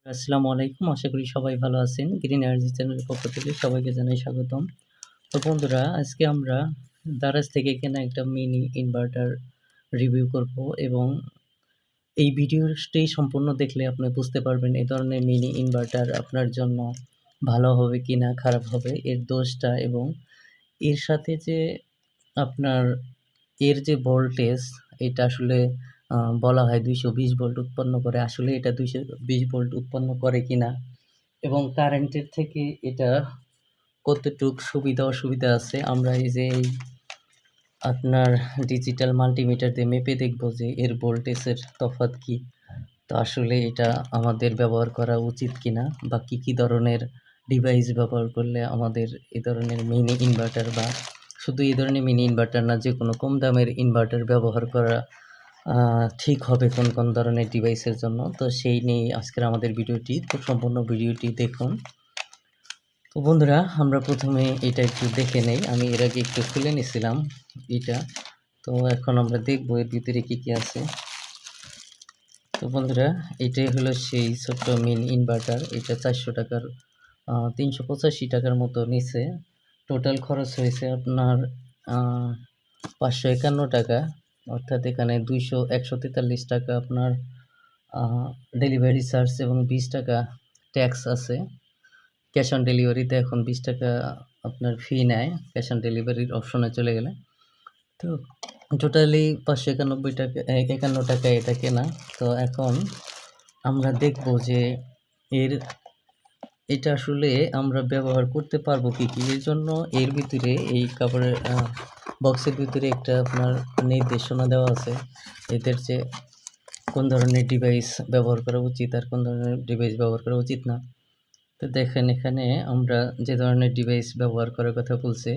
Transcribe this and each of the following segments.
আসসালামু আলাইকুম। আশা করি সবাই ভালো আছেন। গ্রিন এনার্জি চ্যানেলের পক্ষ থেকে সবাইকে জানাই স্বাগতম। তো বন্ধুরা, আজকে আমরা দারাজ থেকে কেনা একটা মিনি ইনভার্টার রিভিউ করব এবং এই ভিডিওটি সম্পূর্ণ দেখলে আপনি বুঝতে পারবেন এই ধরনের মিনি ইনভার্টার আপনার জন্য ভালো হবে কিনা খারাপ হবে এর দোষটা, এবং এর সাথে যে আপনার এর যে ভোল্টেজ, এটা আসলে বলা হয় 220 ভোল্ট উৎপন্ন করে। আসলে এটা 220 ভোল্ট উৎপন্ন করে কিনা এবং কারেন্টের থেকে এটা কতটুক সুবিধা অসুবিধা আছে, আমরা এই যে এই আপনার ডিজিটাল মাল্টিমিটার দিয়ে মেপে দেখব যে এর ভোল্টেজের তফাৎ কী। তো আসলে এটা আমাদের ব্যবহার করা উচিত কিনা, বা কী ধরনের ডিভাইস ব্যবহার করলে আমাদের এ ধরনের মিনি ইনভার্টার, বা শুধু এই ধরনের মিনি ইনভার্টার না, যে কোনো কম দামের ইনভার্টার ব্যবহার করা ঠিক হবে কোন ধরনের ডিভাইসের জন্য। তো সেই নিয়ে আজকের আমাদের ভিডিওটি। তো সম্পূর্ণ ভিডিওটি দেখুন। তো বন্ধুরা, আমরা প্রথমে এটা একটু দেখে নেই। আমি এর আগে একটু খুলে নিয়েছিলাম এটা। তো এখন আমরা দেখব এর ভিতরে কী আছে। তো বন্ধুরা, এটাই হলো সেই ছোট্ট মিনি ইনভার্টার। এটা 400 টাকার 385 টাকার মতো নিছে। টোটাল খরচ হয়েছে আপনার 551 টাকা। অর্থাৎ এখানে 143 টাকা আপনার ডেলিভারি চার্জ এবং 20 টাকা ট্যাক্স আছে। ক্যাশ অন ডেলিভারিতে এখন 20 টাকা আপনার ফি নেয় ক্যাশ অন ডেলিভারির অপশনে চলে গেলে। তো টোটালি 591 টাকা 51 টাকায় এটা কেনা। তো এখন আমরা দেখব যে এটা আসলে আমরা ব্যবহার করতে পারবো কি। এর জন্য এর ভিতরে এই কাপড়ের বক্সের ভিতরে একটা আপনার নির্দেশনা দেওয়া আছে এদের যে কোন ধরনের ডিভাইস ব্যবহার করা উচিত আর কোন ধরনের ডিভাইস ব্যবহার করা উচিত না। তো দেখেন, এখানে আমরা যে ধরনের ডিভাইস ব্যবহার করার কথা বলছে,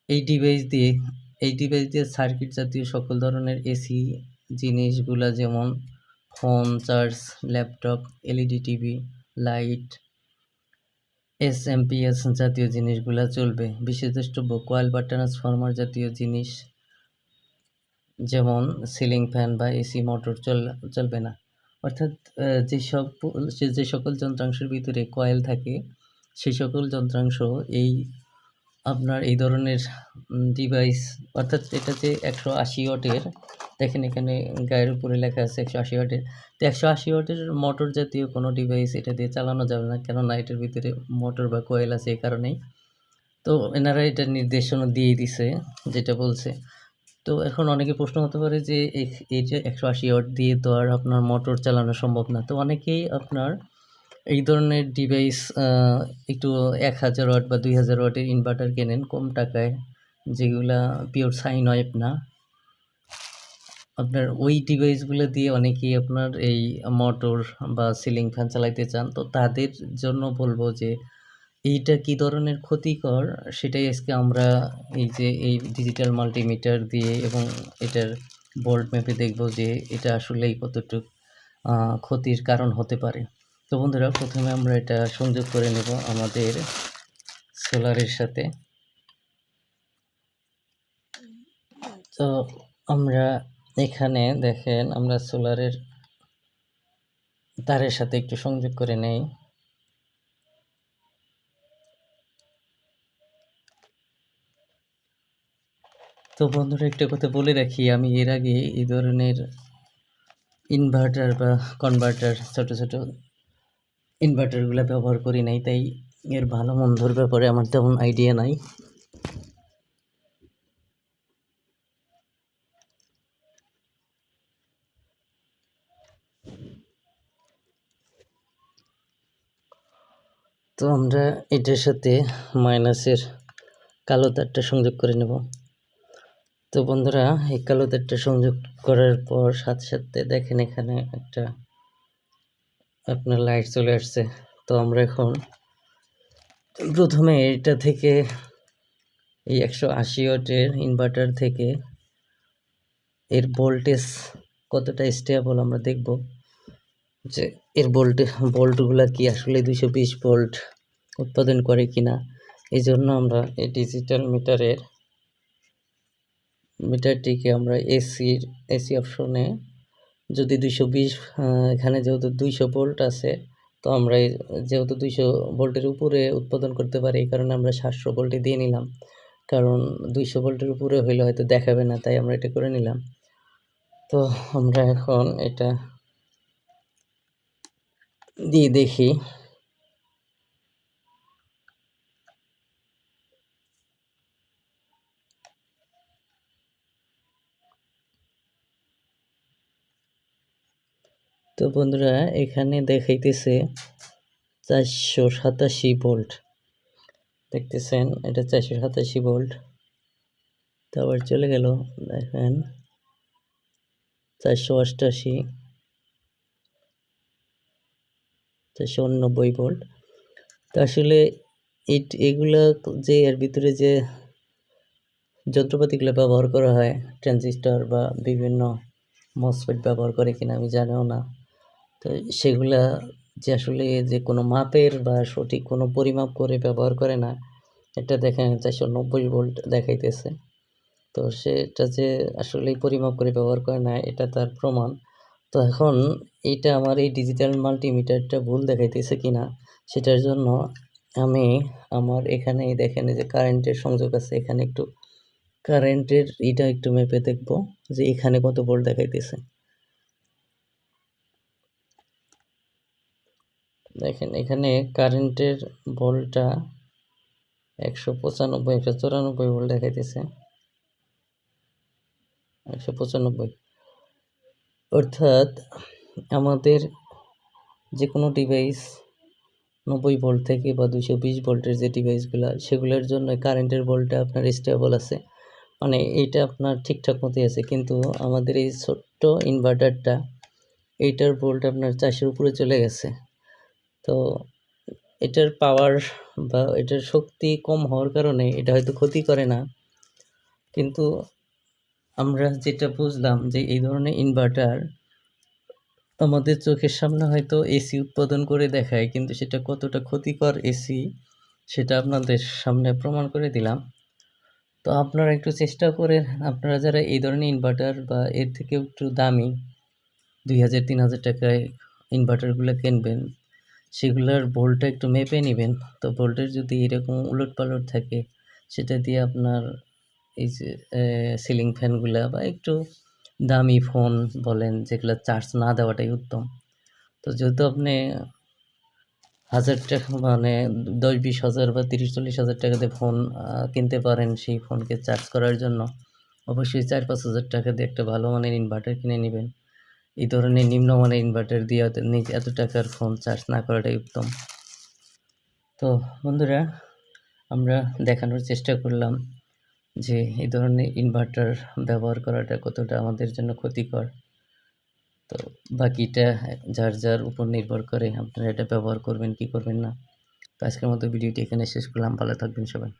এই ডিভাইস দিয়ে সার্কিট জাতীয় সকল ধরনের এসি জিনিসগুলা, যেমন phone charge, laptop, LED TV, light, SMPS জাতীয় জিনিসগুলা চলবে। বিশেষ দ্রষ্টব্য কয়েল বা ট্রান্সফরমার জাতীয় জিনিস যেমন সিলিং ফ্যান বা এসি মোটর চলবে না। অর্থাৎ যে সকল যন্ত্রাংশের ভিতরে কয়েল থাকে, সেই সকল যন্ত্রাংশ আপনার এই ধরনের ডিভাইস, অর্থাৎ এটা যে 180 ওয়াটের, দেখেন এখানে গায়ের উপরে লেখা আছে 180 ওয়াটের। তো 180 ওয়াটের মোটর জাতীয় কোনো ডিভাইস এটা দিয়ে চালানো যাবে না, কেননা এটার ভিতরে মোটর বা কয়েল আছে এই কারণেই। তো এনারা এটা নির্দেশনা দিয়ে দিছে যেটা বলছে। তো এখন অনেকে প্রশ্ন হতে পারে যে এই যে 180 ওয়াট দিয়ে তো আর আপনার মোটর চালানো সম্ভব না। তো অনেকেই আপনার এই ধরনের ডিভাইস একটু 1000 ওয়াট বা 2000 ওয়াটের ইনভার্টার কেনেন কম টাকায়, যেগুলা পিওর সাইন ওয়েভ না। আপনার ওই ডিভাইসগুলো দিয়ে অনেকেই আপনার এই মোটর বা সিলিং ফ্যান চালাইতে চান। তো তাদের জন্য বলবো যে এইটা কী ধরনের ক্ষতিকর, সেটাই আজকে আমরা এই ডিজিটাল মাল্টিমিটার দিয়ে এবং এটার ভোল্ট মেপে দেখব যে এটা আসলেই কতটুক ক্ষতির কারণ হতে পারে। তো বন্ধুরা, প্রথমে আমরা এটা সংযোগ করে নেব আমাদের সোলারের সাথে। তো আমরা এখানে দেখেন, আমরা সোলারের তারের সাথে একটু সংযোগ করে নেই। তো বন্ধুরা, একটা কথা বলে রাখি, আমি এর আগে এই ধরনের ইনভার্টার বা কনভার্টার ছোট ইনভার্টারগুলো ব্যবহার করি নাই, তাই এর ভালো মন্দর ব্যাপারে আমার তেমন আইডিয়া নাই। তো আমরা এটার সাথে মাইনাসের কালো তারটা সংযোগ করে নেব। তো বন্ধুরা, এই কালো তারটা সংযোগ করার পর সাথে দেখেন এখানে একটা আপনার লাইট চলে আসছে। তো আমরা এখন প্রথমে এটা থেকে এই 180 ওয়াটের ইনভার্টার থেকে এর ভোল্টেজ কতটা স্টেবল আমরা দেখব, যে এর ভোল্টগুলো কি আসলে 220 ভোল্ট উৎপাদন করে কিনা। এই জন্য আমরা এই ডিজিটাল মিটারটিকে আমরা এসি অপশনে যদি 220 এখানে যেহেতু 200 ভোল্ট আছে, তো আমরা যেহেতু 200 ভোল্টের উপরে উৎপাদন করতে পারি, এই কারণে আমরা 700 ভোল্টে দিয়ে নিলাম। কারণ 200 ভোল্টের উপরে হইলে হয়তো দেখাবে না, তাই আমরা এটা করে নিলাম। তো আমরা এখন এটা দিয়ে দেখি। তো বন্ধুরা, এখানে দেখাইতেছে 487 ভোল্ট, দেখতেছেন এটা 487 ভোল্ট। তো আবার চলে গেল, দেখেন 488, 489 ভোল্ট। তো আসলে এগুলা যে এর ভিতরে যে যন্ত্রপাতিগুলো ব্যবহার করা হয়, ট্রানজিস্টর বা বিভিন্ন মসফেট ব্যবহার করে কিনা আমি জানিও না। তো সেগুলা যে আসলে যে কোনো মাপের বা সঠিক কোনো পরিমাপ করে ব্যবহার করে না, এটা দেখেন 490 ভোল্ট দেখাইতেছে। তো সেটা যে আসলেই পরিমাপ করে ব্যবহার করে না, এটা তার প্রমাণ। তো এখন এইটা আমার এই ডিজিটাল মাল্টিমিটারটা ভুল দেখাইতেছে কিনা, সেটার জন্য আমি আমার এখানে দেখেন যে কারেন্টের সংযোগ আছে, এখানে একটু কারেন্টের এটা একটু মেপে দেখব যে এখানে কত ভোল্ট দেখাইতেছে। দেখেন এখানে কারেন্টের ভোল্টটা 195, 194 ভোল্ট দেখাইতেছে। 195, অর্থাৎ আমাদের যে কোনো ডিভাইস 90 ভোল্ট থেকে বা 220 ভোল্টের যে ডিভাইসগুলো, সেগুলোর জন্য কারেন্টের ভোল্টটা আপনার স্টেবল আছে, মানে এইটা আপনার ঠিকঠাক মতোই আছে। কিন্তু আমাদের এই ছোট্ট ইনভার্টারটা, এইটার ভোল্ট আপনার 400-এর উপরে চলে গেছে। তো এটার পাওয়ার বা এটার শক্তি কম হওয়ার কারণে এটা হয়তো ক্ষতি করে না, কিন্তু আমরা যেটা বুঝলাম যে এই ধরনের ইনভার্টার আমাদের চোখের সামনে হয়তো এসি উৎপাদন করে দেখায়, কিন্তু সেটা কতটা ক্ষতিকর এসি সেটা আপনাদের সামনে প্রমাণ করে দিলাম। তো আপনারা একটু চেষ্টা করে, আপনারা যারা এই ধরনের ইনভার্টার বা এর থেকেও একটু দামি 2000-3000 টাকায় ইনভার্টারগুলো কিনবেন, সেগুলোর ভোল্টটা একটু মেপে নেবেন। তো ভোল্টের যদি এরকম উলটপালট থাকে, সেটা দিয়ে আপনার এই যে সিলিং ফ্যানগুলা বা একটু দামি ফোন বলেন, যেগুলো চার্জ না দেওয়াটাই উত্তম। তো যেহেতু আপনি 1000 টাকা মানে 10-20 হাজার বা 30-40 হাজার টাকাতে ফোন কিনতে পারেন, সেই ফোনকে চার্জ করার জন্য অবশ্যই 4-5 হাজার টাকা দিয়ে একটা ভালো মানের ইনভার্টার কিনে নেবেন। এই ধরনের নিম্নমানের ইনভার্টার দিয়ে এত টাকার ফোন চার্জ না করাটাই উত্তম। তো বন্ধুরা, আমরা দেখানোর চেষ্টা করলাম যে এই ধরনের ইনভার্টার ব্যবহার করাটা কতটা আমাদের জন্য ক্ষতিকর। তো বাকিটা যার যার উপর নির্ভর করে আপনারা এটা ব্যবহার করবেন কি করবেন না। তো আজকের মতো ভিডিওটি এখানে শেষ করলাম। ভালো থাকবেন সবাই।